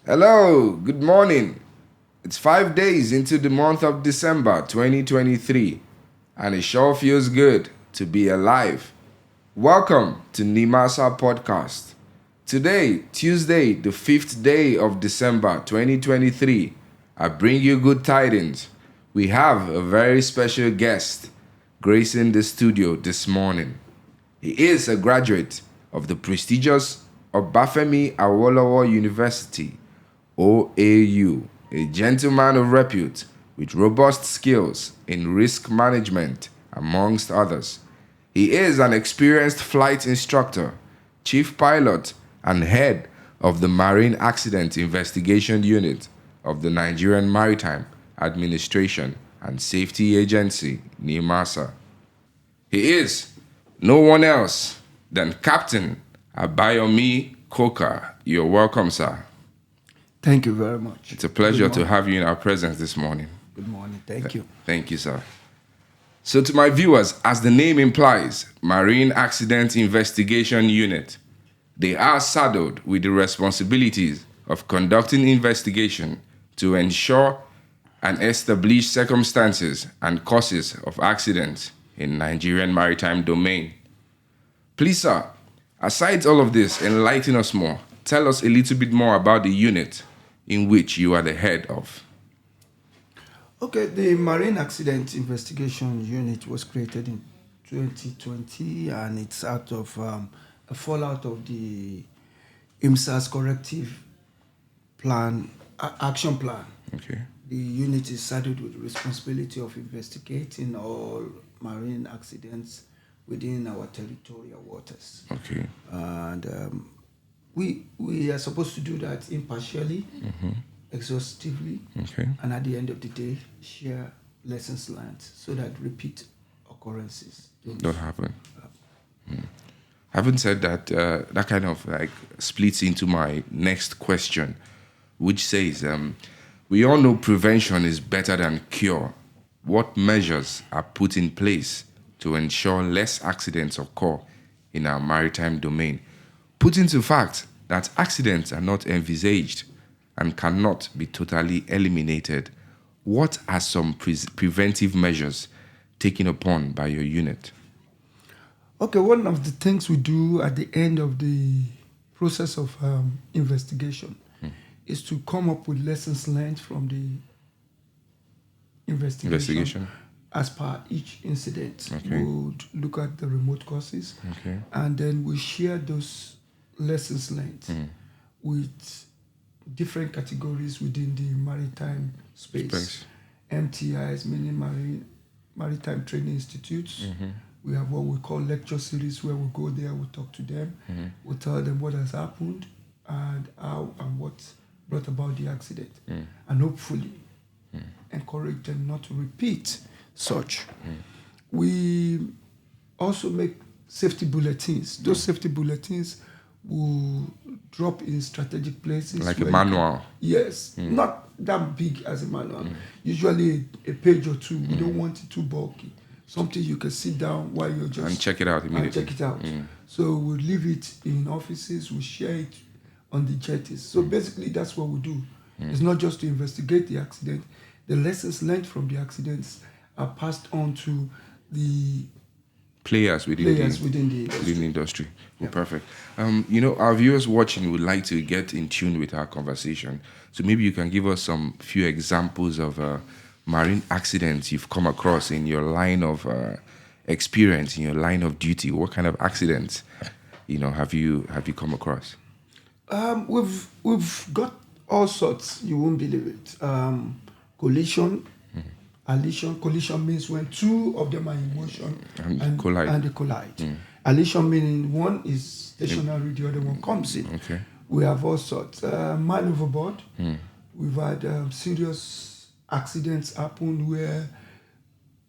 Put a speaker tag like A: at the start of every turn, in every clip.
A: Hello, good morning. It's 5 days into the month of December 2023, and it sure feels good to be alive. Welcome to NIMASA podcast. Today, Tuesday, the 5th day of December 2023, I bring you good tidings. We have a very special guest gracing the studio this morning. He is a graduate of the prestigious Obafemi Awolowo University, OAU, a gentleman of repute with robust skills in risk management, amongst others. He is an experienced flight instructor, chief pilot, and head of the Marine Accident Investigation Unit of the Nigerian Maritime Administration and Safety Agency, NIMASA. He is no one else than Captain Abayomi Koka. You're welcome, sir.
B: Thank you very much.
A: It's a pleasure to have you in our presence this morning.
B: Good morning. Thank you.
A: Thank you, sir. So to my viewers, as the name implies, Marine Accident Investigation Unit, they are saddled with the responsibilities of conducting investigation to ensure and establish circumstances and causes of accidents in Nigerian maritime domain. Please, sir, aside all of this, enlighten us more. Tell us a little bit more about the unit in which you are the head of.
B: Okay, the Marine Accident Investigation Unit was created in 2020, and it's out of a fallout of the IMSA's corrective plan, action plan.
A: Okay.
B: The unit is saddled with the responsibility of investigating all marine accidents within our territorial waters.
A: Okay.
B: And we are supposed to do that impartially, exhaustively,
A: Okay.
B: and at the end of the day, share lessons learned so that repeat occurrences
A: Don't happen. Having said that, that kind of like splits into my next question, which says, we all know prevention is better than cure. What measures are put in place to ensure less accidents occur in our maritime domain? Put into fact that accidents are not envisaged and cannot be totally eliminated. What are some preventive measures taken upon by your unit?
B: Okay, one of the things we do at the end of the process of investigation is to come up with lessons learned from the investigation. As per each incident.
A: Okay.
B: We would look at the remote causes,
A: Okay.
B: and then we share those lessons learned with different categories within the maritime space. MTIs, meaning Maritime Training Institutes. We have what we call lecture series where we go there, we talk to them, we tell them what has happened and how and what brought about the accident, and hopefully encourage them not to repeat such. We also make safety bulletins. Those safety bulletins will drop in strategic places.
A: Like a manual?
B: Yes, not that big as a manual. Usually a page or two. We don't want it too bulky. Something you can sit down while you're just...
A: And check it out immediately.
B: Check it out. So we'll leave it in offices, we share it on the jetties. So basically that's what we do. It's not just to investigate the accident. The lessons learned from the accidents are passed on to the
A: players within the industry.
B: Yeah.
A: Oh, perfect. Our viewers watching would like to get in tune with our conversation. So maybe you can give us some few examples of marine accidents you've come across in your line of experience, in your line of duty. What kind of accidents, have you come across?
B: We've got all sorts. You won't believe it. Collision. Collision means when two of them are in motion and they collide. Allision meaning one is stationary, the other one comes in.
A: Okay.
B: We have all sorts. Man overboard. We've had serious accidents happen where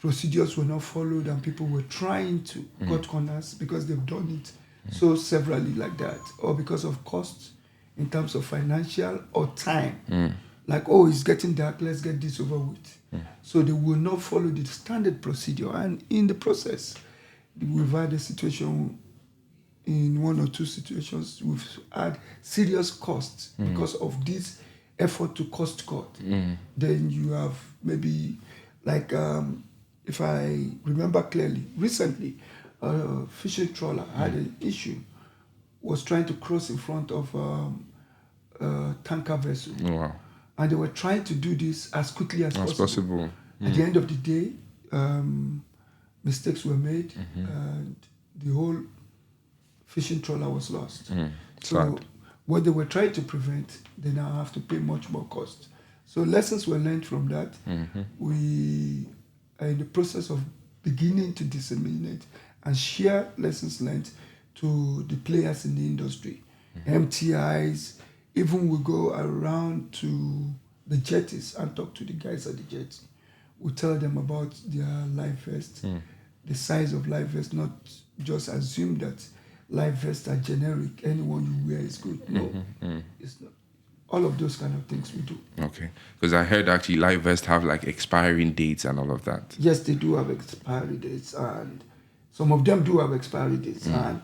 B: procedures were not followed and people were trying to cut corners because they've done it so severally like that, or because of costs in terms of financial or time. Like, it's getting dark, let's get this over with. So they will not follow the standard procedure. And in the process, we've had a situation in one or two situations, we've had serious costs because of this effort to cost cut. Then you have maybe, like, if I remember clearly, recently, a fishing trawler had an issue, was trying to cross in front of a tanker vessel.
A: Wow.
B: And they were trying to do this as quickly as possible. At the end of the day, mistakes were made, and the whole fishing trawler was lost. So what they were trying to prevent, they now have to pay much more cost. So lessons were learned from that. We are in the process of beginning to disseminate and share lessons learned to the players in the industry, MTIs. Even we go around to the jetties and talk to the guys at the jetty. We tell them about their life vest, the size of life vest, not just assume that life vests are generic, anyone you wear is good. No, it's not. All of those kind of things we do.
A: Okay. Because I heard actually life vests have like expiring dates and all of that.
B: Yes, they do have expiry dates, and some of them do have expiry dates. And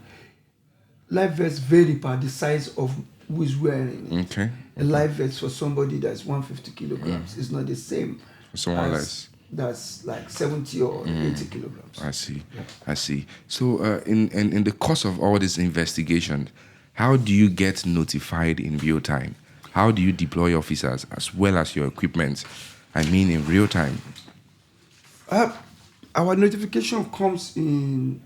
B: life vests vary by the size of who is wearing it.
A: Okay.
B: A life vest for somebody that's 150 kilograms is not the same
A: For someone
B: as
A: less.
B: that's like 70 or 80 kilograms.
A: I see. I see. So in the course of all this investigation, how do you get notified in real time? How do you deploy officers as well as your equipment? I mean, in real time.
B: Our notification comes in.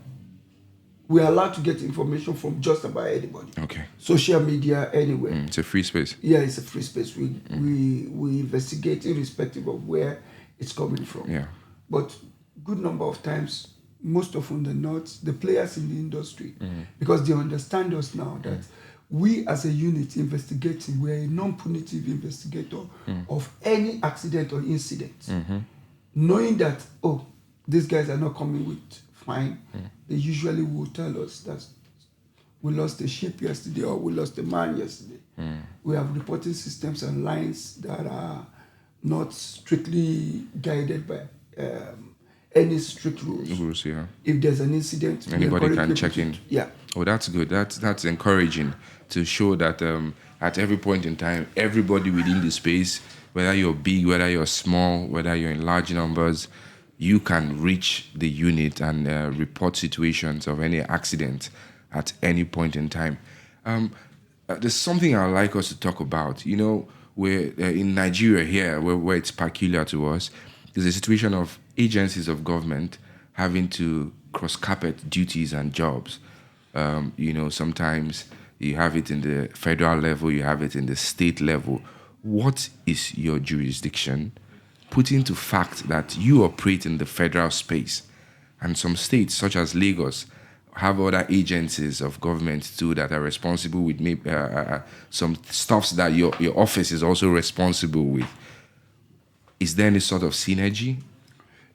B: We are allowed to get information from just about anybody.
A: Okay.
B: Social media, anywhere.
A: It's a free space.
B: Yeah, it's a free space. We investigate irrespective of where it's coming from.
A: Yeah.
B: But good number of times, most often than not, the players in the industry, because they understand us now that we as a unit investigating, we're a non-punitive investigator of any accident or incident. Knowing that, oh, these guys are not coming with fine, they usually will tell us that we lost a ship yesterday or we lost a man yesterday. We have reporting systems and lines that are not strictly guided by any strict rules.
A: Yeah.
B: If there's an incident,
A: Anybody can check in.
B: Yeah.
A: Oh, that's good. That's encouraging to show that at every point in time, everybody within the space, whether you're big, whether you're small, whether you're in large numbers, you can reach the unit and report situations of any accident at any point in time. There's something I'd like us to talk about. You know, we're in Nigeria here, where it's peculiar to us, there's a situation of agencies of government having to cross-carpet duties and jobs. You know, sometimes you have it in the federal level, you have it in the state level. What is your jurisdiction? Put into fact that you operate in the federal space, and some states, such as Lagos, have other agencies of government too that are responsible with maybe some stuffs that your office is also responsible with. Is there any sort of synergy?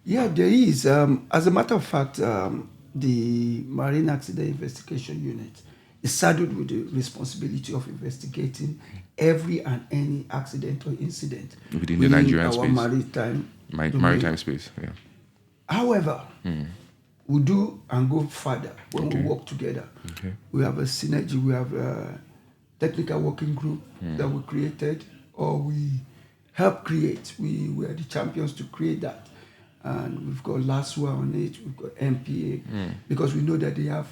B: Yeah, there is. As a matter of fact, the Marine Accident Investigation Unit is saddled with the responsibility of investigating every and any accident or incident
A: within the Nigerian
B: our
A: space. Maritime space, yeah.
B: However, we do and go further when we work together.
A: Okay.
B: We have a synergy, we have a technical working group that we created, or we help create. We are the champions to create that. And we've got LASWA on it, we've got MPA, because we know that they have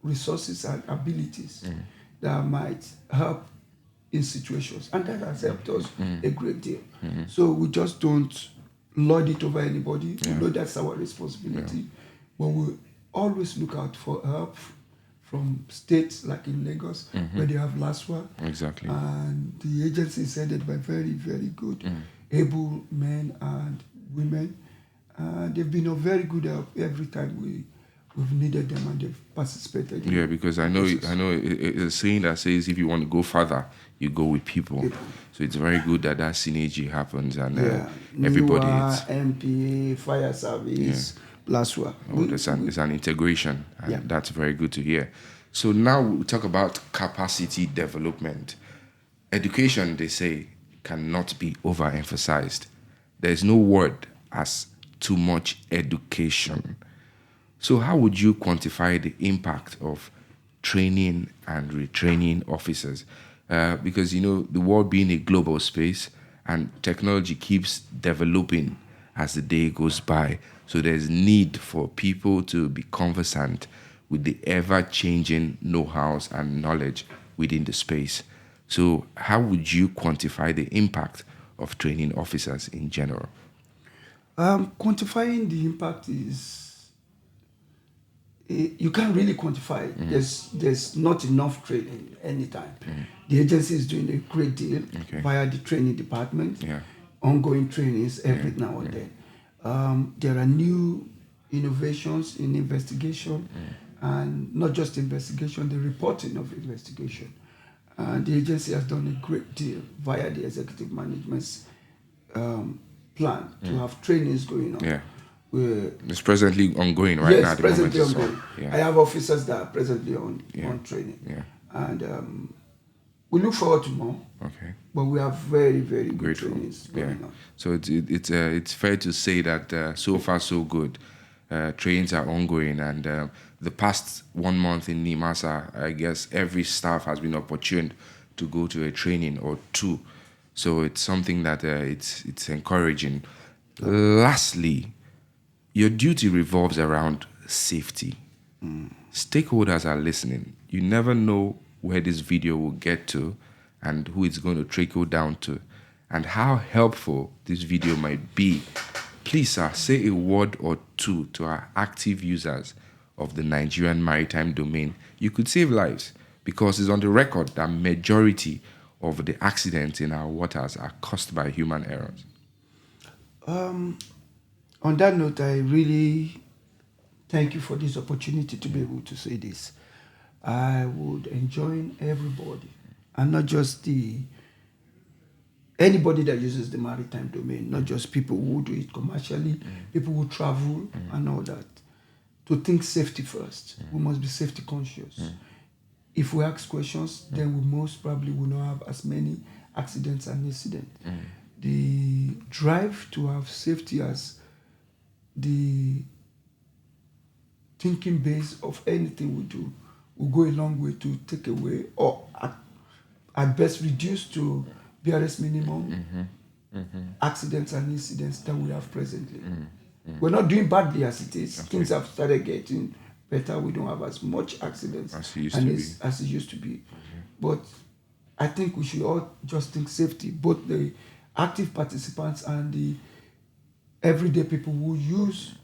B: resources and abilities that might help in situations. And that has helped us a great deal. So we just don't lord it over anybody. We know that's our responsibility. But we always look out for help from states like in Lagos, where they have LASWA.
A: Exactly.
B: And the agency is headed by very, very good, able men and women. They've been of very good help every time we've needed them, and they've participated.
A: Yeah, because I know it's a saying that says if you want to go further, you go with people. So it's very good that synergy happens and everybody.
B: MPA, fire service, LASWA.
A: It's an integration, and that's very good to hear. So now we talk about capacity development. Education, they say, cannot be overemphasized. There's no word as too much education. So how would you quantify the impact of training and retraining officers? Because, the world being a global space and technology keeps developing as the day goes by. So there's need for people to be conversant with the ever-changing know-hows and knowledge within the space. So how would you quantify the impact of training officers in general?
B: Quantifying the impact is, you can't really quantify it. There's not enough training anytime. The agency is doing a great deal via the training department, ongoing trainings every now and then. There are new innovations in investigation, and not just investigation, the reporting of investigation. The agency has done a great deal via the executive management's plan to have trainings going on.
A: Yeah. It's presently ongoing right now.
B: Yes, presently ongoing. I have officers that are presently on training.
A: Yeah.
B: And we look forward to more.
A: Okay.
B: But we have very, very good
A: Grateful.
B: trainings going on.
A: So it's fair to say that so far so good. Trainings are ongoing, and the past 1 month in NIMASA, I guess every staff has been opportune to go to a training or two. So it's something that it's encouraging. Lastly, your duty revolves around safety. Stakeholders are listening. You never know where this video will get to and who it's going to trickle down to and how helpful this video might be. Please, sir, say a word or two to our active users of the Nigerian maritime domain. You could save lives, because it's on the record that majority of the accidents in our waters are caused by human errors.
B: On that note, I really thank you for this opportunity to be able to say this. I would enjoin everybody, and not just anybody that uses the maritime domain, not just people who do it commercially, people who travel and all that, to think safety first. We must be safety conscious. If we ask questions, then we most probably will not have as many accidents and incidents. The drive to have safety as the thinking base of anything we do will go a long way to take away, or at best reduce to barest minimum accidents and incidents that we have presently. We're not doing badly as it is. Things have started getting better. We don't have as much accidents as it used to be. But I think we should all just think safety, both the active participants and the everyday people who use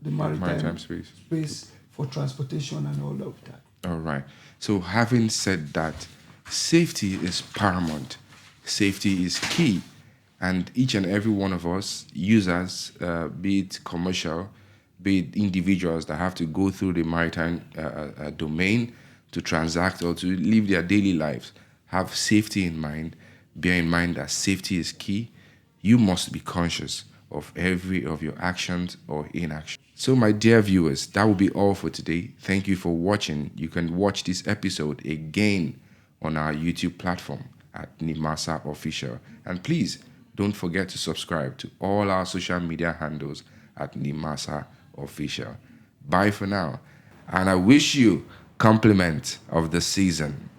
B: the maritime space for transportation and all of that.
A: All right. So having said that, safety is paramount. Safety is key. And each and every one of us, users, be it commercial, be it individuals that have to go through the maritime domain to transact or to live their daily lives, have safety in mind. Bear in mind that safety is key. You must be conscious of every of your actions or inaction. So my dear viewers, that will be all for today. Thank you for watching. You can watch this episode again on our YouTube platform at NIMASA Official. And please, don't forget to subscribe to all our social media handles at NIMASA Official. Bye for now. And I wish you compliment of the season.